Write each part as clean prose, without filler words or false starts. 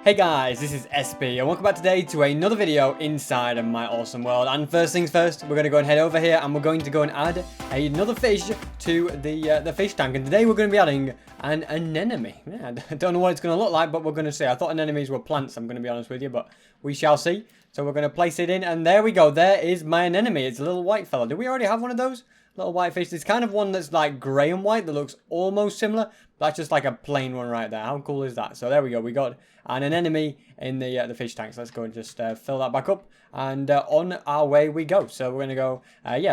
Hey guys, this is SB and welcome back today to another video inside of my awesome world. And first things first, we're going to go and head over here and we're going to go and add another fish to the fish tank. And today we're going to be adding an anemone. Yeah, I don't know what it's going to look like, but we're going to see. I thought anemones were plants, I'm going to be honest with you, but we shall see. So we're going to place it in and there we go. There is my anemone. It's a little white fella. Do we already have one of those? Little white fish. There's kind of one that's like grey and white that looks almost similar. That's just like a plain one right there. How cool is that? So there we go. We got an anemone in the fish tanks. Let's go and just fill that back up. And on our way we go. So we're going to go,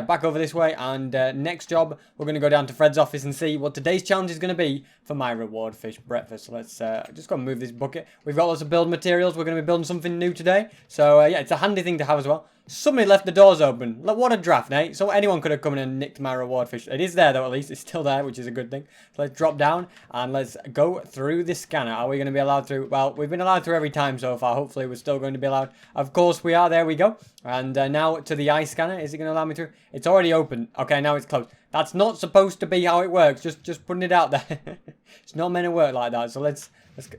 back over this way. And next job, we're going to go down to Fred's office and see what today's challenge is going to be for my reward fish breakfast. So let's just go and move this bucket. We've got lots of build materials. We're going to be building something new today. So it's a handy thing to have as well. Somebody left the doors open. Look, what a draft, eh? So anyone could have come in and nicked my reward fish. It is there, though, at least. It's still there, which is a good thing. So let's drop down and let's go through the scanner. Are we going to be allowed through? Well, we've been allowed through every time so far. Hopefully, we're still going to be allowed. Of course, we are. There we go. And now to the eye scanner. Is it going to allow me through? It's already open. Okay, now it's closed. That's not supposed to be how it works. Just putting it out there. It's not meant to work like that. So let's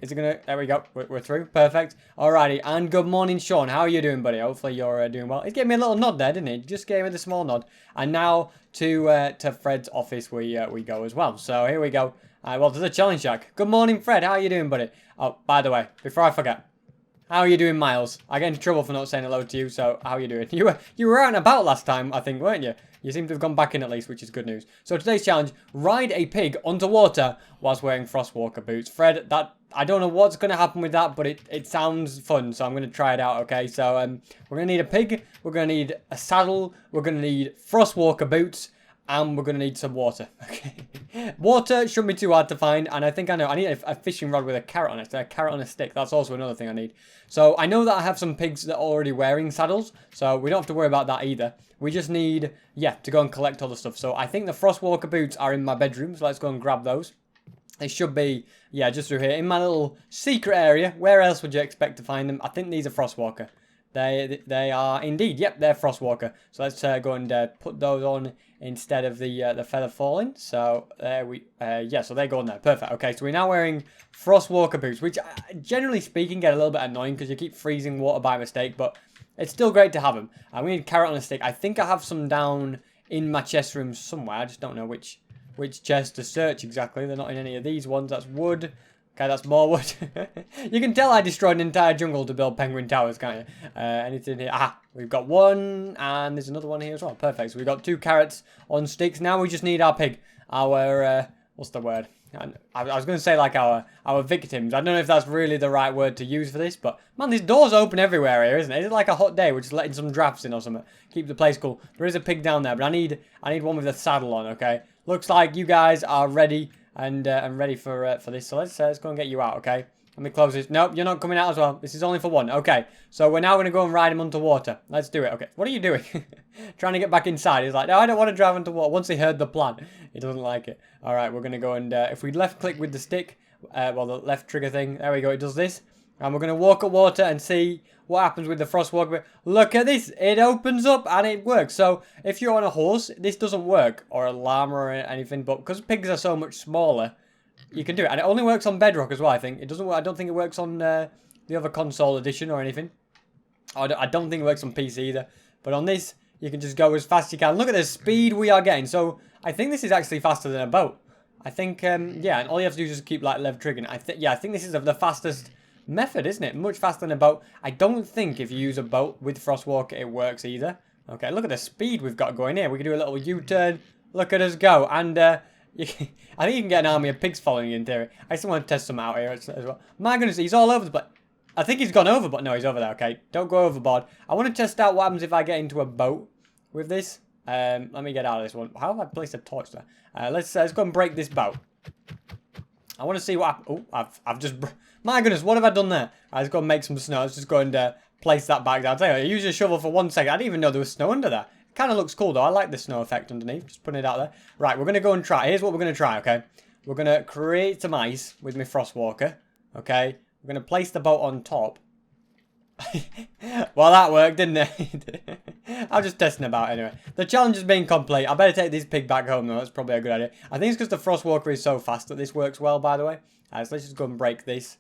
is it gonna? There we go. We're through. Perfect. Alrighty. And good morning, Sean. How are you doing, buddy? Hopefully you're doing well. He gave me a little nod there, didn't he? Just gave me the small nod. And now to Fred's office we go as well. So here we go. Well, to the challenge shack. Good morning, Fred. How are you doing, buddy? Oh, by the way, before I forget, how are you doing, Miles? I get into trouble for not saying hello to you. So how are you doing? You were out and about last time, I think, weren't you? You seem to have gone back in at least, which is good news. So today's challenge, ride a pig onto water whilst wearing Frostwalker boots. Fred, I don't know what's going to happen with that, but it sounds fun, so I'm going to try it out, okay? So we're going to need a pig, we're going to need a saddle, we're going to need Frostwalker boots, and we're going to need some water, okay? Water shouldn't be too hard to find, and I think I know. I need a fishing rod with a carrot on it, a carrot on a stick. That's also another thing I need. So I know that I have some pigs that are already wearing saddles, so we don't have to worry about that either. We just need, to go and collect all the stuff. So I think the Frostwalker boots are in my bedroom, so let's go and grab those. They should be, just through here, in my little secret area. Where else would you expect to find them? I think these are Frostwalker. They are indeed, yep, they're Frostwalker. So let's go and put those on instead of the feather falling. So there we, so they go on there. Perfect. Okay, so we're now wearing Frostwalker boots, which generally speaking get a little bit annoying because you keep freezing water by mistake, but it's still great to have them. We need carrot on a stick. I think I have some down in my chest room somewhere. I just don't know which chest to search exactly. They're not in any of these ones. That's wood. Okay, that's more wood. You can tell I destroyed an entire jungle to build penguin towers, can't you? Anything here? Ah, we've got one, and there's another one here as well. Perfect. So we've got 2 carrots on sticks. Now we just need our pig. Our, what's the word? I was going to say like our victims. I don't know if that's really the right word to use for this, but man, this door's open everywhere here, isn't it? Is it like a hot day? We're just letting some drafts in or something. Keep the place cool. There is a pig down there, but I need one with a saddle on, okay? Looks like you guys are ready and ready for this. So let's go and get you out, okay? Let me close this. Nope, you're not coming out as well. This is only for one. Okay, so we're now going to go and ride him onto water. Let's do it. Okay, what are you doing? Trying to get back inside. He's like, no, I don't want to drive onto water. Once he heard the plan, he doesn't like it. All right, we're going to go and, if we left click with the stick, the left trigger thing, there we go, it does this. And we're going to walk at water and see what happens with the Frostwalker. Look at this. It opens up and it works. So if you're on a horse, this doesn't work. Or a llama or anything. But because pigs are so much smaller, you can do it. And it only works on Bedrock as well, I think. It doesn't work. I don't think it works on the other console edition or anything. I don't think it works on PC either. But on this, you can just go as fast as you can. Look at the speed we are getting. So I think this is actually faster than a boat. I think, and all you have to do is just keep like left triggering. I think this is the fastest method, isn't it? Much faster than a boat. I don't think if you use a boat with Frostwalker, it works either. Okay, look at the speed we've got going here. We can do a little U-turn. Look at us go. And I think you can get an army of pigs following you in theory. I just want to test some out here as well. My goodness, he's all over the place. I think he's gone over, but no, he's over there. Okay, don't go overboard. I want to test out what happens if I get into a boat with this. Let me get out of this one. How have I placed a torch there? Let's go and break this boat. I want to see what happens. Oh, I've just... My goodness, what have I done there? Let's go and make some snow. Let's just go and place that back down. I'll tell you, I used a shovel for 1 second. I didn't even know there was snow under there. It kind of looks cool, though. I like the snow effect underneath. Just putting it out there. Right, we're going to go and try. Here's what we're going to try, okay? We're going to create some ice with my Frostwalker, okay? We're going to place the boat on top. Well, that worked, didn't it? I'm just testing about anyway. The challenge has been complete. I better take this pig back home, though. That's probably a good idea. I think it's because the Frostwalker is so fast that this works well, by the way. So let's just go and break this.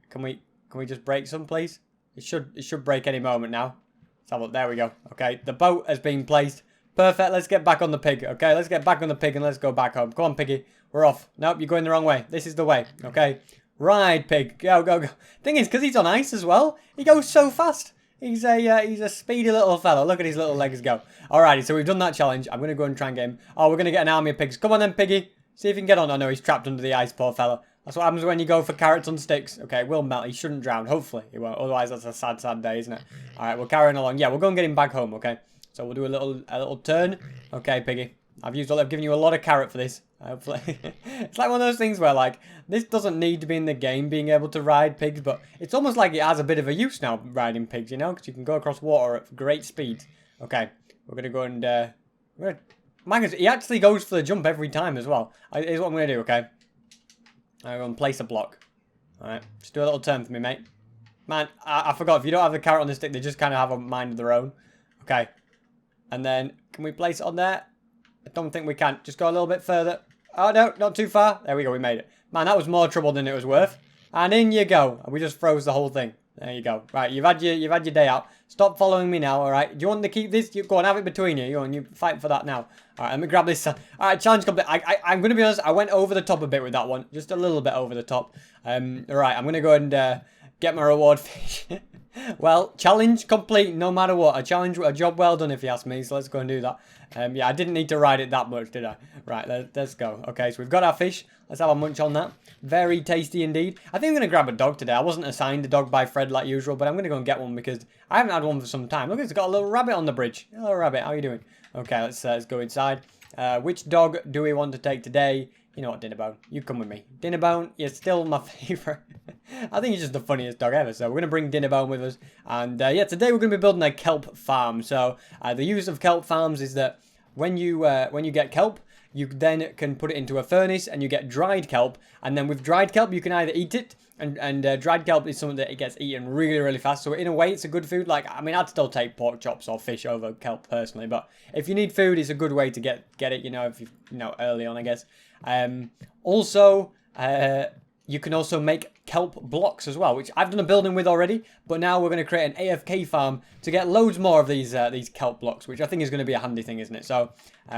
Can we... Can we just break some, please? It should break any moment now. Let's have a look. There we go. Okay, the boat has been placed. Perfect. Let's get back on the pig. Okay, let's get back on the pig and let's go back home. Come on, piggy. We're off. Nope, you're going the wrong way. This is the way. Okay. Ride, pig. Go, go, go. Thing is, because he's on ice as well, he goes so fast. He's a speedy little fellow. Look at his little legs go. Alrighty, so we've done that challenge. I'm going to go and try and get him. Oh, we're going to get an army of pigs. Come on then, piggy. See if you can get on. Oh, no, he's trapped under the ice, poor fella. That's what happens when you go for carrots on sticks. Okay, it will melt. He shouldn't drown. Hopefully he won't. Otherwise, that's a sad, sad day, isn't it? Alright, we're carrying along. Yeah, we'll go and get him back home, okay? So we'll do a little turn. Okay, piggy. I've given you a lot of carrot for this. Hopefully. It's like one of those things where, like, this doesn't need to be in the game, being able to ride pigs, but it's almost like it has a bit of a use now, riding pigs, you know? Because you can go across water at great speed. Okay, we're going to go and, my goodness, he actually goes for the jump every time as well. Here's what I'm going to do, okay? I'm going to place a block. Alright, just do a little turn for me, mate. Man, I forgot, if you don't have the carrot on the stick, they just kind of have a mind of their own. Okay. And then, can we place it on there? I don't think we can. Just go a little bit further. Oh, no, not too far. There we go, we made it. Man, that was more trouble than it was worth. And in you go. And we just froze the whole thing. There you go. Right, you've had your day out. Stop following me now, alright? Do you want to keep this? You go on, have it between you. Go on, you fight for that now. Alright, let me grab this. Alright, challenge complete. I'm going to be honest, I went over the top a bit with that one. Just a little bit over the top. Alright, I'm going to go and get my reward fish. Well, challenge complete no matter what. A job well done if you ask me. So let's go and do that. Yeah, I didn't need to ride it that much, did I? Right, let's go. Okay, so we've got our fish. Let's have a munch on that. Very tasty indeed. I think I'm going to grab a dog today. I wasn't assigned a dog by Fred like usual, but I'm going to go and get one because I haven't had one for some time. Look, it's got a little rabbit on the bridge. Hello, rabbit. How are you doing? Okay, let's go inside. Which dog do we want to take today? You know what, Dinnerbone? You come with me. Dinnerbone, you're still my favourite. I think he's just the funniest dog ever. So we're going to bring Dinnerbone with us. And yeah, today we're going to be building a kelp farm. So the use of kelp farms is that when you get kelp, you then can put it into a furnace and you get dried kelp. And then with dried kelp, you can either eat it. And dried kelp is something that it gets eaten really, really fast. So in a way, it's a good food. Like, I mean, I'd still take pork chops or fish over kelp personally. But if you need food, it's a good way to get it, you know, if you know, early on, I guess. Also, you can also make kelp blocks as well, which I've done a building with already. But now we're going to create an AFK farm to get loads more of these kelp blocks, which I think is going to be a handy thing, isn't it? So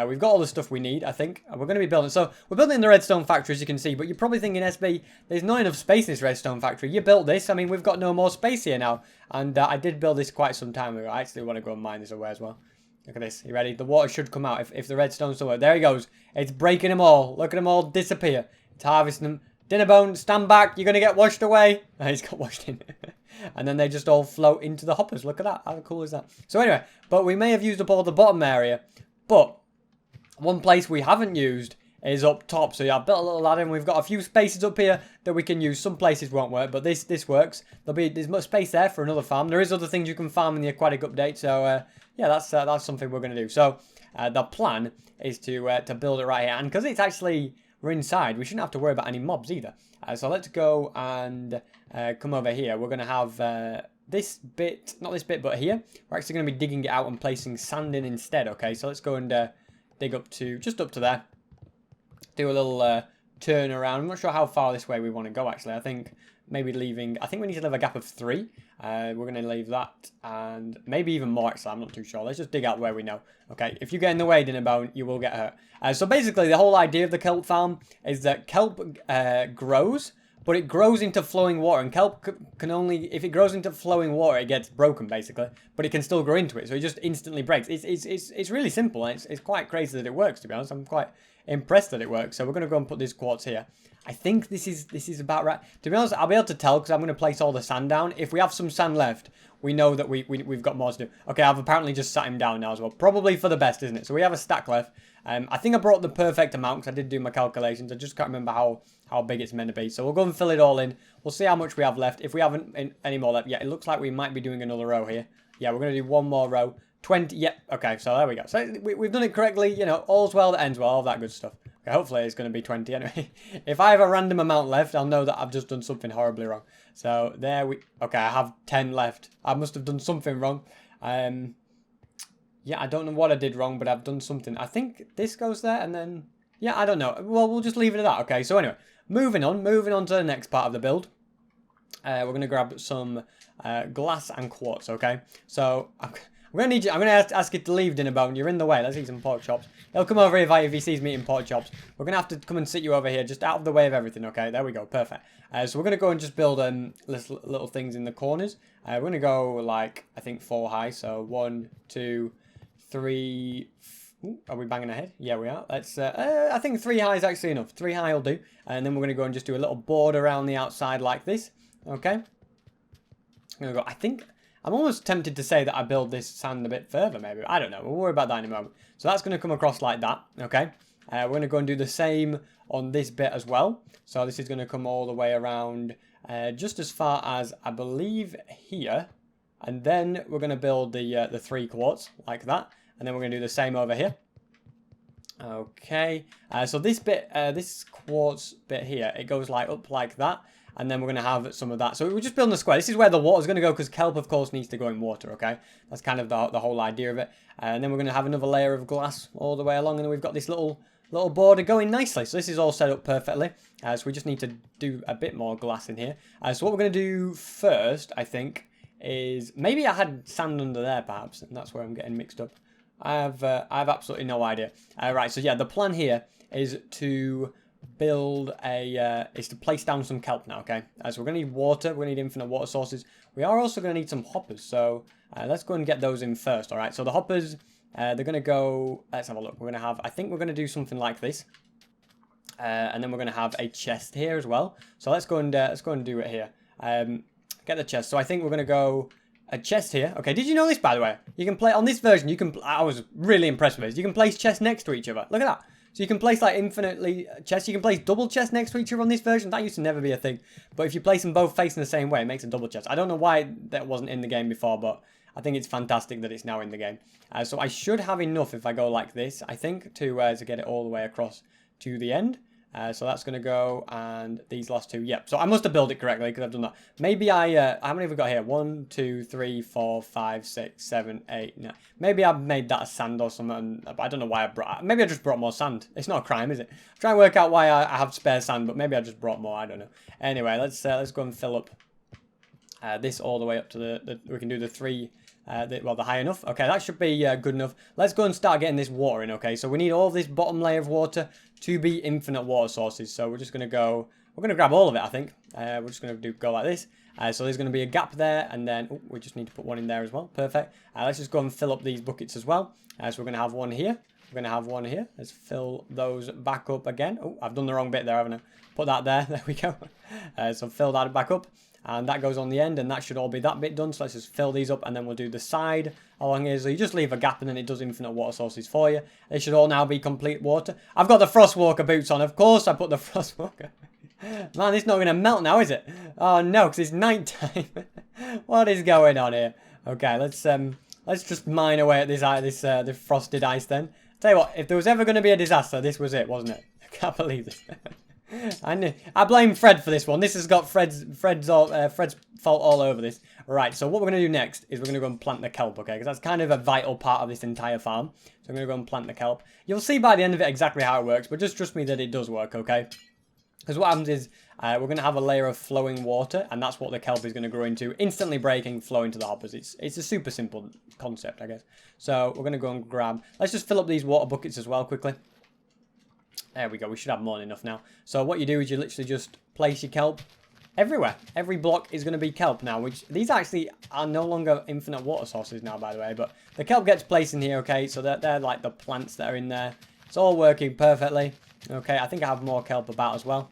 we've got all the stuff we need, I think. And we're going to be building. So we're building in the redstone factory, as you can see. But you're probably thinking, SB, there's not enough space in this redstone factory. You built this. I mean, we've got no more space here now. And I did build this quite some time ago. I actually want to go and mine this away as well. Look at this. You ready? The water should come out if the redstone's still there. There he goes. It's breaking them all. Look at them all disappear. It's harvesting them. Dinnerbone, stand back. You're going to get washed away. Oh, he's got washed in. And then they just all float into the hoppers. Look at that. How cool is that? So anyway, but we may have used up all the bottom area. But one place we haven't used is up top. So yeah, I've built a little ladder and we've got a few spaces up here that we can use. Some places won't work, but this works. There's much space there for another farm. There is other things you can farm in the aquatic update. So yeah, that's something we're going to do. So the plan is to build it right here. And because it's actually, we're inside, we shouldn't have to worry about any mobs either. So let's go and come over here. We're going to have this bit, not this bit, but here. We're actually going to be digging it out and placing sand in instead. Okay, so let's go and dig up to, just up to there. Do a little turn around. I'm not sure how far this way we want to go, actually. I think maybe leaving, I think we need to leave a gap of 3. We're going to leave that and maybe even more, actually. I'm not too sure. Let's just dig out where we know. Okay, if you get in the way, Dinnerbone, you will get hurt. So basically, the whole idea of the kelp farm is that kelp grows, but it grows into flowing water. And kelp can only, if it grows into flowing water, it gets broken, basically. But it can still grow into it, so it just instantly breaks. It's really simple, and it's quite crazy that it works, to be honest. I'm quite impressed that it works. So we're going to go and put this quartz here. I think this is about right. To be honest, I'll be able to tell because I'm going to place all the sand down. If we have some sand left, we know that we've got more to do. Okay, I've apparently just sat him down now as well. Probably for the best, isn't it? So we have a stack left. I think I brought the perfect amount because I did do my calculations. I just can't remember how big it's meant to be. So we'll go and fill it all in. We'll see how much we have left. If we haven't any more left, yeah, it looks like we might be doing another row here. Yeah, we're going to do one more row. 20, yep, okay, so there we go. So we've done it correctly, you know, all's well that ends well, all that good stuff. Okay, hopefully it's going to be 20 anyway. If I have a random amount left, I'll know that I've just done something horribly wrong. So there we, okay, I have 10 left. I must have done something wrong. Yeah, I don't know what I did wrong, but I've done something. I think this goes there and then, yeah, I don't know. Well, we'll just leave it at that. Okay, so anyway, moving on to the next part of the build. we're going to grab some glass and quartz, okay? So I'm going to need you, I'm going to ask you to leave, Dinnerbone. You're in the way. Let's eat some pork chops. He'll come over here if he sees me eating pork chops. We're going to have to come and sit you over here, just out of the way of everything, okay? There we go. Perfect. So we're going to go and just build little things in the corners. We're going to go, like, I think 4 high. So 1, 2, 3... Ooh, are we banging ahead? Yeah, we are. Let's. I think 3 high is actually enough. 3 high will do. And then we're going to go and just do a little board around the outside like this. Okay. I'm going to go. I think I'm almost tempted to say that I build this sand a bit further, maybe. I don't know. We'll worry about that in a moment. So that's going to come across like that. Okay. We're going to go and do the same on this bit as well. So this is going to come all the way around just as far as, I believe, here. And then we're going to build the 3 quartz like that. And then we're going to do the same over here. Okay. So this bit, this quartz bit here, it goes like up like that. And then we're going to have some of that. So we're just building a square. This is where the water's going to go because kelp, of course, needs to go in water, okay? That's kind of the whole idea of it. And then we're going to have another layer of glass all the way along. And then we've got this little border going nicely. So this is all set up perfectly. So we just need to do a bit more glass in here. So what we're going to do first, I think, is... Maybe I had sand under there, perhaps. And that's where I'm getting mixed up. I have absolutely no idea. Right, so yeah, the plan here is to build is to place down some kelp now, okay? So we're going to need water, we're going to need infinite water sources. We are also going to need some hoppers, so let's go and get those in first, all right? So the hoppers, they're going to go, let's have a look. We're going to have, I think we're going to do something like this. And then we're going to have a chest here as well. So let's go and do it here. Get the chest. So I think we're going to go... A chest here. Okay, did you know this, by the way? You can play on this version. You can. I was really impressed with this. You can place chests next to each other. Look at that. So you can place like infinitely chests. You can place double chests next to each other on this version. That used to never be a thing. But if you place them both facing the same way, it makes a double chest. I don't know why that wasn't in the game before, but I think it's fantastic that it's now in the game. So I should have enough if I go like this, I think, to get it all the way across to the end. So that's going to go, and these last 2, yep. So I must have built it correctly because I've done that. Maybe how many have we got here? 1, 2, 3, 4, 5, 6, 7, 8, 9. Maybe I made that a sand or something. I don't know why I brought, maybe I just brought more sand. It's not a crime, is it? Try and work out why I have spare sand, but maybe I just brought more, I don't know. Anyway, let's go and fill up this all the way up to we can do the 3, the high enough. Okay, that should be good enough. Let's go and start getting this water in, okay? So we need all this bottom layer of water to be infinite water sources. So we're just going to go, we're going to grab all of it, I think. We're just going to go like this. So there's going to be a gap there, and then we just need to put one in there as well. Perfect. Let's just go and fill up these buckets as well. So we're going to have one here. We're going to have one here. Let's fill those back up again. Oh, I've done the wrong bit there, haven't I? Put that there. There we go. So fill that back up. And that goes on the end, and that should all be that bit done. So let's just fill these up, and then we'll do the side along here. So you just leave a gap, and then it does infinite water sources for you. They should all now be complete water. I've got the Frostwalker boots on. Of course I put the Frostwalker. Man, it's not going to melt now, is it? Oh, no, because it's night time. What is going on here? Okay, let's just mine away at this frosted ice then. Tell you what, if there was ever going to be a disaster, this was it, wasn't it? I can't believe this. I blame Fred for this one. This has got Fred's fault all over this. Right, so what we're going to do next is we're going to go and plant the kelp, okay? Because that's kind of a vital part of this entire farm. So I'm going to go and plant the kelp. You'll see by the end of it exactly how it works, but just trust me that it does work, okay? Because what happens is we're going to have a layer of flowing water, and that's what the kelp is going to grow into. Instantly breaking, flowing to the hoppers. It's a super simple concept, I guess. So we're going to go and grab... Let's just fill up these water buckets as well quickly. There we go. We should have more than enough now. So what you do is you literally just place your kelp everywhere. Every block is going to be kelp now, which these actually are no longer infinite water sources now, by the way. But the kelp gets placed in here, okay? So they're like the plants that are in there. It's all working perfectly. Okay, I think I have more kelp about as well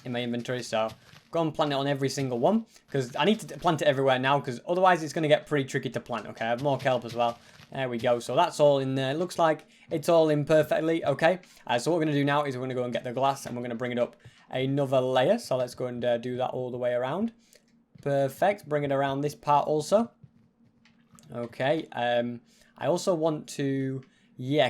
in my inventory. So go and plant it on every single one, because I need to plant it everywhere now, because otherwise it's going to get pretty tricky to plant. Okay, I have more kelp as well. There we go. So that's all in there. It looks like it's all in perfectly. Okay. So what we're going to do now is we're going to go and get the glass, and we're going to bring it up another layer. So let's go and do that all the way around. Perfect. Bring it around this part also. Okay. I also want to,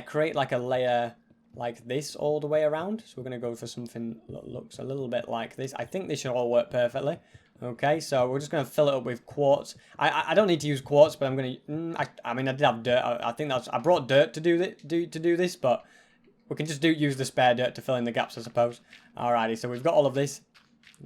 create like a layer like this all the way around. So we're going to go for something that looks a little bit like this. I think this should all work perfectly. Okay, so we're just going to fill it up with quartz. I don't need to use quartz, but I'm going to... I mean, I did have dirt. I think that's... I brought dirt to do this, but we can just use the spare dirt to fill in the gaps, I suppose. Alrighty, so we've got all of this.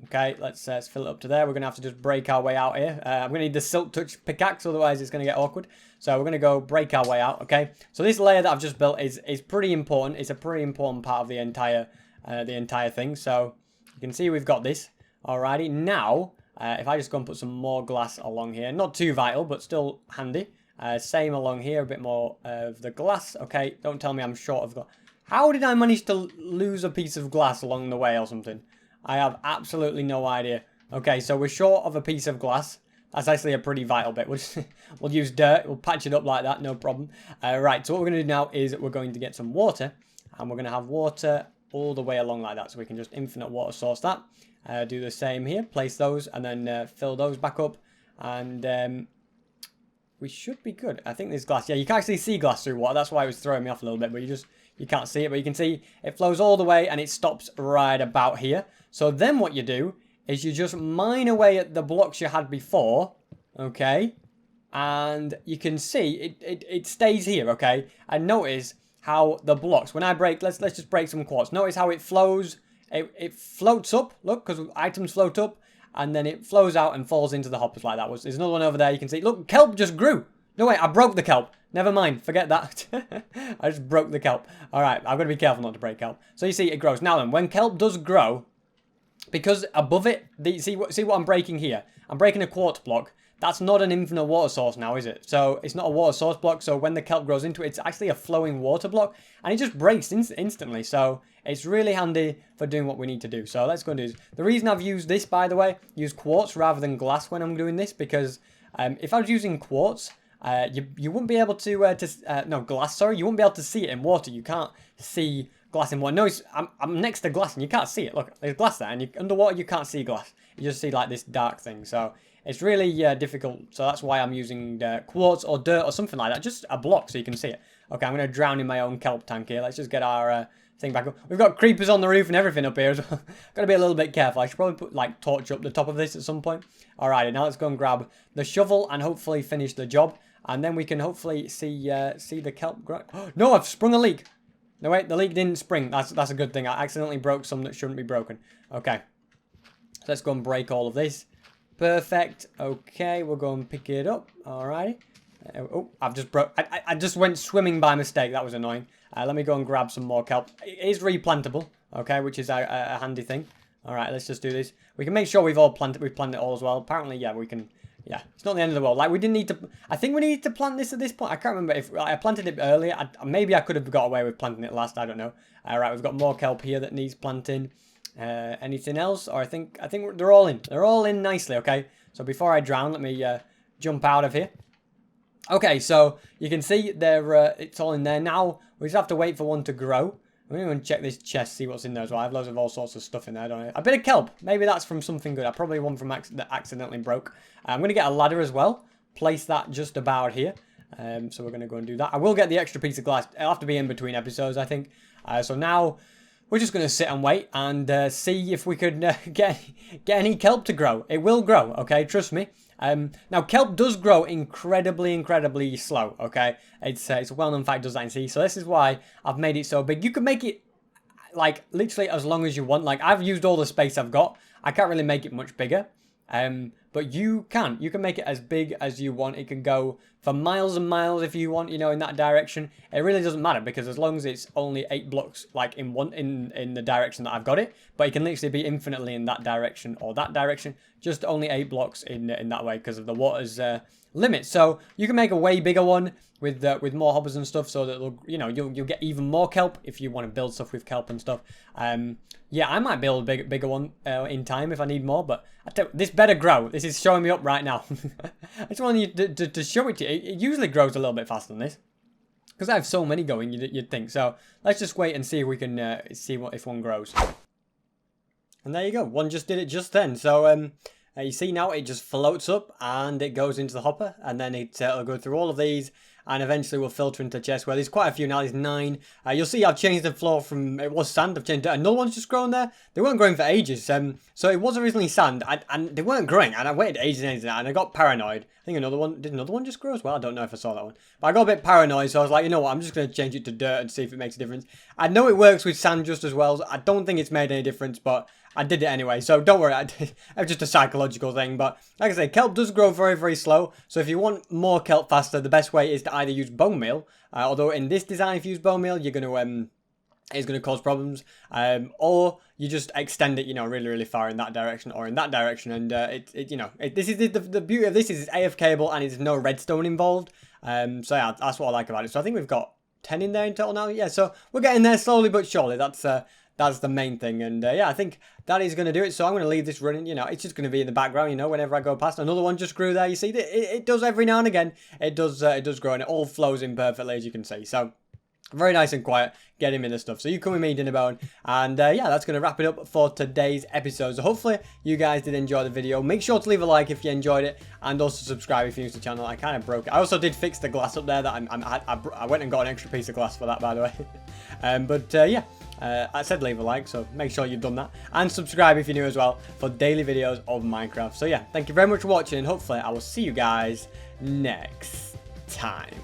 Okay, let's fill it up to there. We're going to have to just break our way out here. I'm going to need the Silk Touch pickaxe, otherwise it's going to get awkward. So we're going to go break our way out, okay? So this layer that I've just built is pretty important. It's a pretty important part of the entire thing. So you can see we've got this. Alrighty, now, if I just go and put some more glass along here. Not too vital, but still handy. Same along here, a bit more of the glass. Okay, don't tell me I'm short of glass. How did I manage to lose a piece of glass along the way or something? I have absolutely no idea. Okay, so we're short of a piece of glass. That's actually a pretty vital bit. We'll use dirt. We'll patch it up like that. No problem. Right, so what we're going to do now is we're going to get some water. And we're going to have water all the way along like that. So we can just infinite water source that. Do the same here. Place those and then fill those back up. And we should be good. I think there's glass. Yeah, you can actually see glass through water. That's why it was throwing me off a little bit. But you can't see it. But you can see it flows all the way and it stops right about here. So then what you do is you just mine away at the blocks you had before, okay? And you can see it stays here, okay? And notice how the blocks, when I break, let's just break some quartz. Notice how it flows, it floats up, look, because items float up, and then it flows out and falls into the hoppers like that. There's another one over there, you can see. Look, kelp just grew. No, wait, I broke the kelp. Never mind, forget that. I just broke the kelp. All right, I've got to be careful not to break kelp. So you see it grows. Now then, when kelp does grow, because above it, see what I'm breaking here? I'm breaking a quartz block. That's not an infinite water source now, is it? So it's not a water source block. So when the kelp grows into it, it's actually a flowing water block. And it just breaks instantly. So it's really handy for doing what we need to do. So let's go and do this. The reason I've used this, by the way, use quartz rather than glass when I'm doing this. Because if I was using quartz, you wouldn't be able to, no, glass, sorry. You wouldn't be able to see it in water. You can't see glass in water. No, I'm next to glass and you can't see it. Look, there's glass there and underwater you can't see glass. You just see like this dark thing. So it's really difficult. So that's why I'm using quartz or dirt or something like that. Just a block so you can see it. Okay, I'm going to drown in my own kelp tank here. Let's just get our thing back up. We've got creepers on the roof and everything up here as well. Got to be a little bit careful. I should probably put like torch up the top of this at some point. Alrighty, now let's go and grab the shovel and hopefully finish the job. And then we can hopefully see the kelp grow. No, I've sprung a leak. No, wait, the leak didn't spring. That's a good thing. I accidentally broke some that shouldn't be broken. Okay. So let's go and break all of this. Perfect. Okay, we'll go and pick it up. Alrighty. Oh, I've just broke. I just went swimming by mistake. That was annoying. Let me go and grab some more kelp. It is replantable, okay, which is a handy thing. Alright, let's just do this. We can make sure we've planted it all as well. Apparently, yeah, we can. Yeah, it's not the end of the world. Like, we didn't need to... I think we needed to plant this at this point. I can't remember if I planted it earlier. Maybe I could have got away with planting it last. I don't know. All right, we've got more kelp here that needs planting. Anything else? Or I think they're all in. They're all in nicely, okay? So before I drown, let me jump out of here. Okay, so you can see it's all in there. Now, we just have to wait for one to grow. I'm going to check this chest, see what's in there as well. I have loads of all sorts of stuff in there, don't I? A bit of kelp. Maybe that's from something good. I probably one from that accidentally broke. I'm going to get a ladder as well. Place that just about here. So we're going to go and do that. I will get the extra piece of glass. It'll have to be in between episodes, I think. So now we're just going to sit and wait and see if we could get any kelp to grow. It will grow, okay? Trust me. Now, kelp does grow incredibly slow, okay? It's a well-known fact, does that in sea. So this is why I've made it so big. You can make it, like, literally as long as you want. Like, I've used all the space I've got. I can't really make it much bigger. But you can. You can make it as big as you want. It can go for miles and miles if you want, you know, in that direction. It really doesn't matter because as long as it's only 8 blocks, like in the direction that I've got it, but it can literally be infinitely in that direction or that direction. Just only 8 blocks in that way because of the water's limit. So you can make a way bigger one with more hoppers and stuff, so that you'll get even more kelp if you want to build stuff with kelp and stuff. Yeah, I might build a bigger one in time if I need more, but this better grow. This is showing me up right now. I just wanted you to show it to you. It usually grows a little bit faster than this because I have so many going. You'd think. So let's just wait and see if we can see if one grows. And there you go. One just did it just then. So you see now it just floats up and it goes into the hopper, and then it'll go through all of these. And eventually we'll filter into chests where there's quite a few now. There's 9. You'll see I've changed the floor from, it was sand. I've changed it. Another one's just grown there. They weren't growing for ages. So it was originally sand and they weren't growing. And I waited ages and I got paranoid. I think did another one just grow as well? I don't know if I saw that one. But I got a bit paranoid. So I was like, you know what? I'm just going to change it to dirt and see if it makes a difference. I know it works with sand just as well. So I don't think it's made any difference. But I did it anyway, so don't worry. It's just a psychological thing. But like I say, kelp does grow very, very slow. So if you want more kelp faster, the best way is to either use bone meal. Although in this design, if you use bone meal, you're going to it's going to cause problems, or you just extend it, you know, really, really far in that direction or in that direction, and this is the beauty of this is it's AFKable and there's no redstone involved. So yeah, that's what I like about it. So I think we've got 10 in there in total now. Yeah, so we're getting there slowly but surely. That's the main thing, and yeah, I think that is going to do it. So I'm going to leave this running. You know, it's just going to be in the background. You know, whenever I go past, another one just grew there. You see, it does every now and again. It does grow, and it all flows in perfectly, as you can see. So. Very nice and quiet, get him in the stuff. So you come with me, Dinnerbone, and yeah, that's going to wrap it up for today's episode. So hopefully you guys did enjoy the video. Make sure to leave a like if you enjoyed it, and also subscribe if you're new to the channel. I kind of broke it. I also did fix the glass up there. That I went and got an extra piece of glass for that, by the way. Yeah, I said leave a like, so make sure you've done that. And subscribe if you're new as well for daily videos of Minecraft. So yeah, thank you very much for watching, and hopefully I will see you guys next time.